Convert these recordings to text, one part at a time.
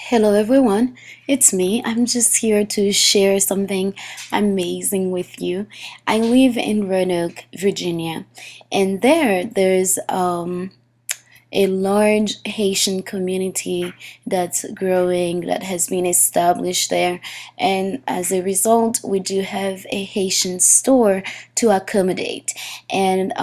Hello everyone, it's me. I'm just here to share something amazing with you. I live in Roanoke, Virginia, and there's a large Haitian community that's growing, that has been established there, and as a result, we do have a Haitian store to accommodate. And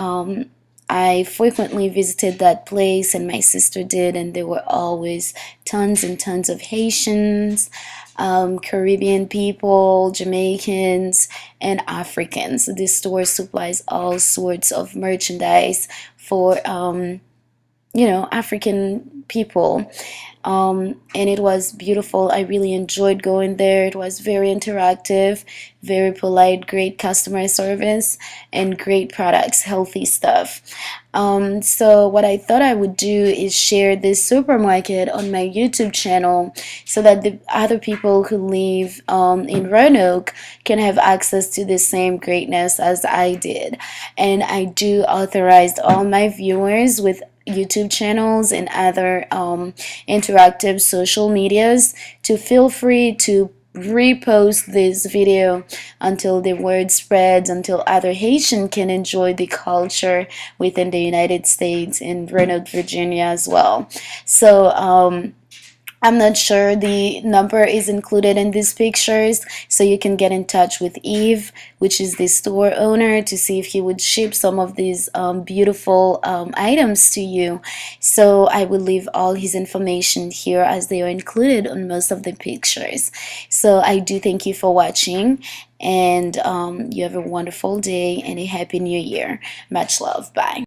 I frequently visited that place, and my sister did, and there were always tons and tons of Haitians, Caribbean people, Jamaicans, and Africans. This store supplies all sorts of merchandise for African people. And it was beautiful. I really enjoyed going there. It was very interactive, very polite, great customer service, and great products, healthy stuff. So what I thought I would do is share this supermarket on my YouTube channel so that the other people who live in Roanoke can have access to the same greatness as I did. And I do authorize all my viewers with YouTube channels and other interactive social medias to feel free to repost this video until the word spreads, until other Haitian can enjoy the culture within the United States and Roanoke, Virginia as well. So I'm not sure the number is included in these pictures, so you can get in touch with Eve, which is the store owner, to see if he would ship some of these beautiful items to you. So I will leave all his information here as they are included on most of the pictures. So I do thank you for watching, and you have a wonderful day and a happy new year. Much love. Bye.